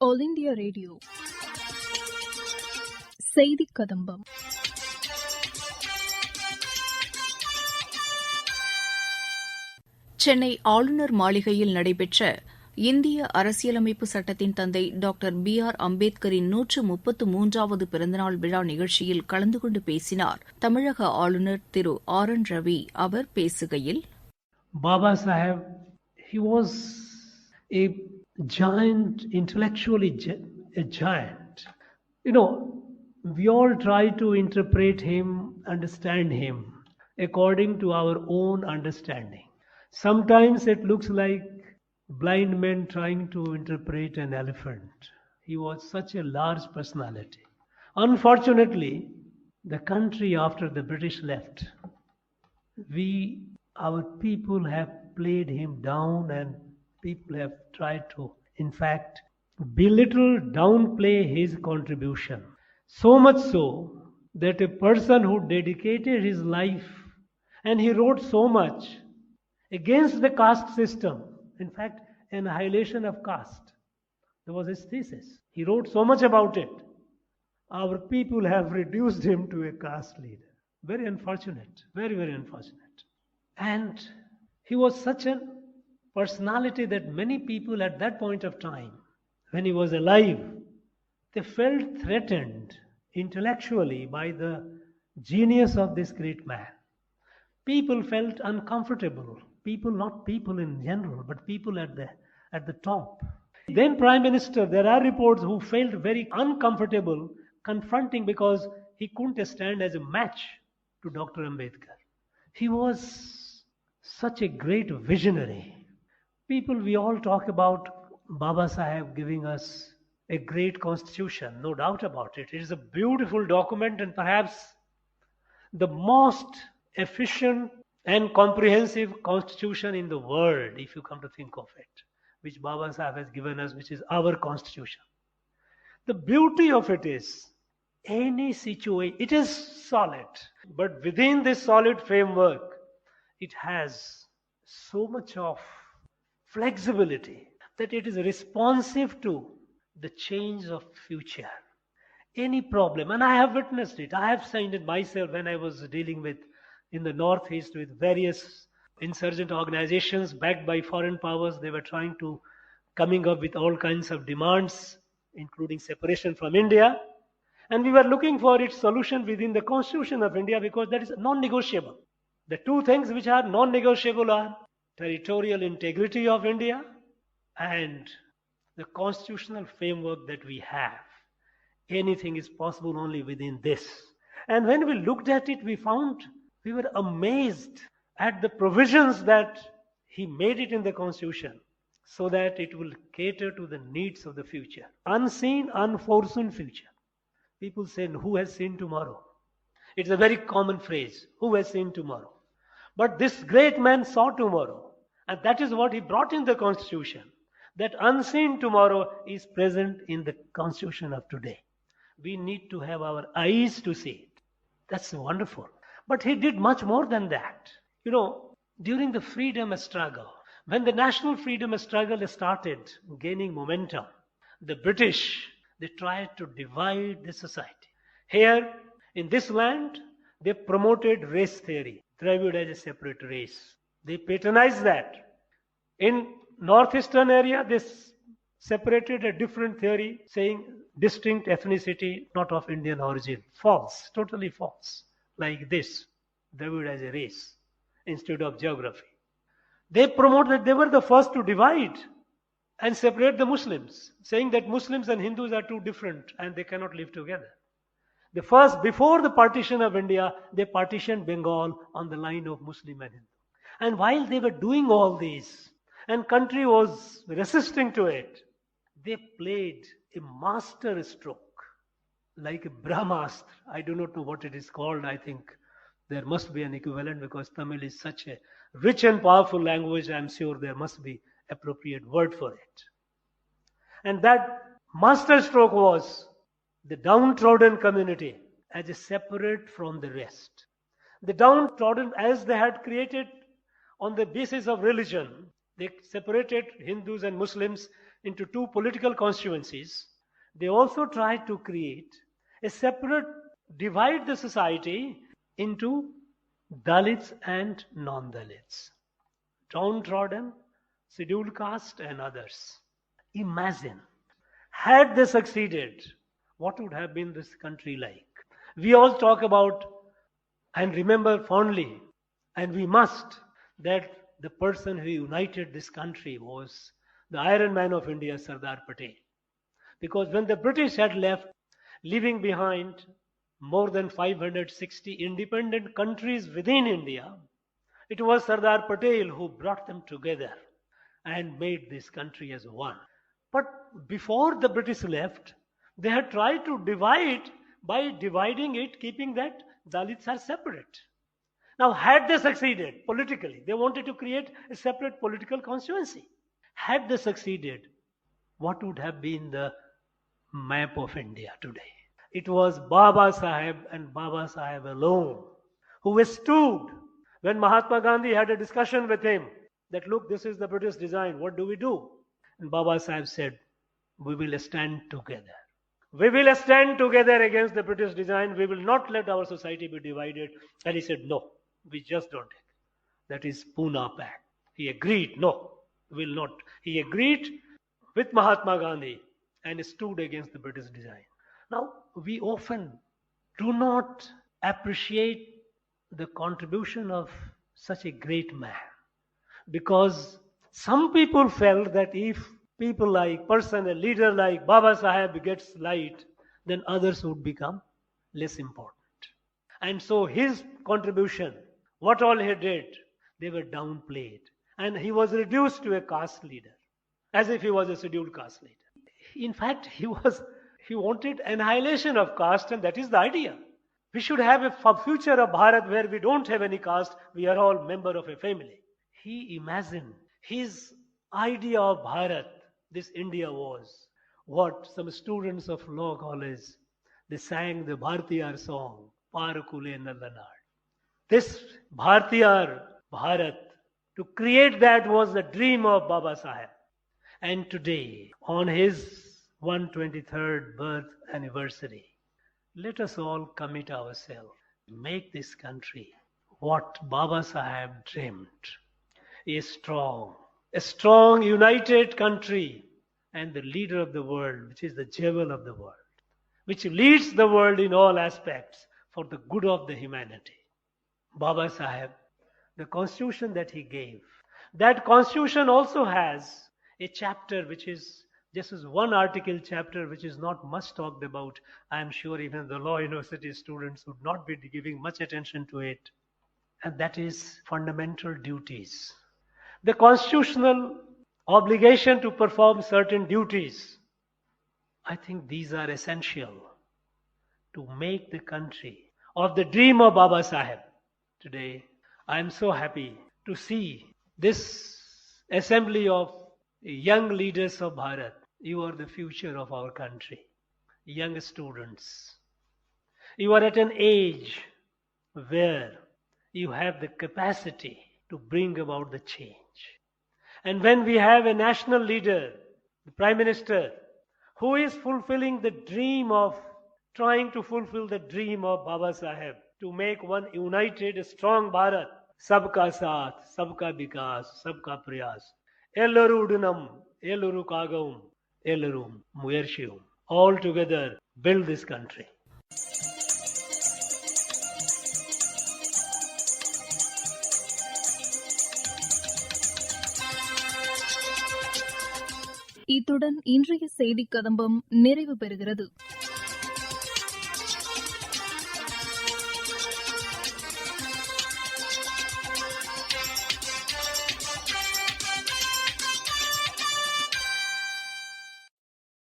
All India Radio. Seithikadambam. Chennai ஆளுநர் மாளிகையில் நடைபெற்ற இந்திய அரசியலமைப்பு சட்டத்தின் தந்தை டாக்டர் பி.ஆர். அம்பேத்கரின் 133வது பிறந்தநாள் விழா நிகழ்ச்சியில் கலந்து கொண்டு பேசினார் தமிழக ஆளுநர் திரு ஆர்.என். ரவி. அவர் பேசுகையில், Baba Saheb, he was a giant, intellectually a giant. We all try to interpret him, understand him according to our own understanding. Sometimes it looks like blind men trying to interpret an elephant. He was such a large personality. Unfortunately, the country after the British left, our people have played him down, and people have tried to, in fact, belittle, downplay his contribution. So much so that a person who dedicated his life and he wrote so much against the caste system, in fact, annihilation of caste. That was his thesis. He wrote so much about it. Our people have reduced him to a caste leader. Very unfortunate. Very, very unfortunate. And he was such a personality that many people at that point of time, when he was alive, they felt threatened intellectually by the genius of this great man. People felt uncomfortable. People, not people in general, but people at the top. Then Prime Minister, there are reports who felt very uncomfortable confronting because he couldn't stand as a match to Dr. Ambedkar. He was such a great visionary. People, we all talk about Baba Saheb giving us a great constitution, no doubt about it. It is a beautiful document and perhaps the most efficient and comprehensive constitution in the world, if you come to think of it, which Baba Saheb has given us, which is our constitution. The beauty of it is, any situation, it is solid, but within this solid framework, it has so much of flexibility that it is responsive to the change of future. Any problem, and I have witnessed it, I have seen it myself when I was dealing with in the Northeast with various insurgent organizations backed by foreign powers. They were trying to coming up with all kinds of demands, including separation from India. And we were looking for its solution within the Constitution of India because that is non-negotiable. The two things which are non-negotiable are territorial integrity of India and the constitutional framework that we have. Anything is possible only within this. And when we looked at it, we were amazed at the provisions that he made it in the Constitution so that it will cater to the needs of the future. Unseen, unforeseen future. People say, who has seen tomorrow? It's a very common phrase, who has seen tomorrow? But this great man saw tomorrow. And that is what he brought in the Constitution. That unseen tomorrow is present in the Constitution of today. We need to have our eyes to see it. That's wonderful. But he did much more than that. During the freedom struggle, when the national freedom struggle started gaining momentum, the British, they tried to divide the society. Here, in this land, they promoted race theory, Dravid as a separate race. They patronized that. In northeastern area, they separated a different theory, saying distinct ethnicity, not of Indian origin. False, totally false. Like this, Dravid as a race instead of geography. They promote that they were the first to divide and separate the Muslims, saying that Muslims and Hindus are too different and they cannot live together. The first, before the partition of India, they partitioned Bengal on the line of Muslim and Hindu. And while they were doing all these, and country was resisting to it, they played a master stroke, like a Brahmastra. I do not know what it is called. I think there must be an equivalent because Tamil is such a rich and powerful language. I am sure there must be appropriate word for it. And that master stroke was the downtrodden community as a separate from the rest. The downtrodden, as they had created on the basis of religion, they separated Hindus and Muslims into two political constituencies, they also tried to create a separate, divide the society into Dalits and non-Dalits, downtrodden, scheduled caste and others. Imagine, had they succeeded, what would have been this country like? We all talk about and remember fondly, and we must, that the person who united this country was the Iron Man of India, Sardar Patel. Because when the British had left, leaving behind more than 560 independent countries within India, it was Sardar Patel who brought them together and made this country as one. But before the British left, they had tried to divide by dividing it, keeping that Dalits are separate. Now, had they succeeded politically, they wanted to create a separate political constituency. Had they succeeded, what would have been the map of India today? It was Baba Saheb and Baba Saheb alone who stood when Mahatma Gandhi had a discussion with him that, look, this is the British design, what do we do? And Baba Saheb said, we will stand together. We will stand together against the British design. We will not let our society be divided. And he said, no, we just don't. That is Pune Pact. He agreed, no, we will not. He agreed with Mahatma Gandhi and stood against the British design. Now, we often do not appreciate the contribution of such a great man, because some people felt that if people like person, a leader like Baba Saheb gets light, then others would become less important. And so his contribution, what all he did, they were downplayed. And he was reduced to a caste leader, as if he was a scheduled caste leader. In fact, he wanted annihilation of caste, and that is the idea. We should have a future of Bharat where we don't have any caste, we are all member of a family. He imagined his idea of Bharat, this India was what some students of law college, they sang the Bhartiyar song, Parakule Nandanad. This Bhartiyar Bharat, to create that was the dream of Baba Saheb. And today, on his 123rd birth anniversary, let us all commit ourselves, make this country what Baba Saheb dreamed, a strong, united country, and the leader of the world, which is the jewel of the world, which leads the world in all aspects for the good of the humanity. Baba Saheb, the constitution that he gave, that constitution also has a chapter which is, this is one article chapter which is not much talked about. I am sure even the law university students would not be giving much attention to it. And that is fundamental duties. The constitutional obligation to perform certain duties. I think these are essential to make the country of the dream of Baba Saheb. Today, I am so happy to see this assembly of young leaders of Bharat. You are the future of our country. Young students. You are at an age where you have the capacity to bring about the change. And when we have a national leader, the Prime Minister, who is fulfilling the dream of, trying to fulfill the dream of Baba Saheb, to make one united, strong Bharat, sabka saath, sabka vikas, sabka prayas, ellaru udunam, ellaru kagavum, ellarum muyarshiyum, all together build this country. இத்துடன் இன்றைய செய்திக் கதம்பம் நிறைவு பெறுகிறது.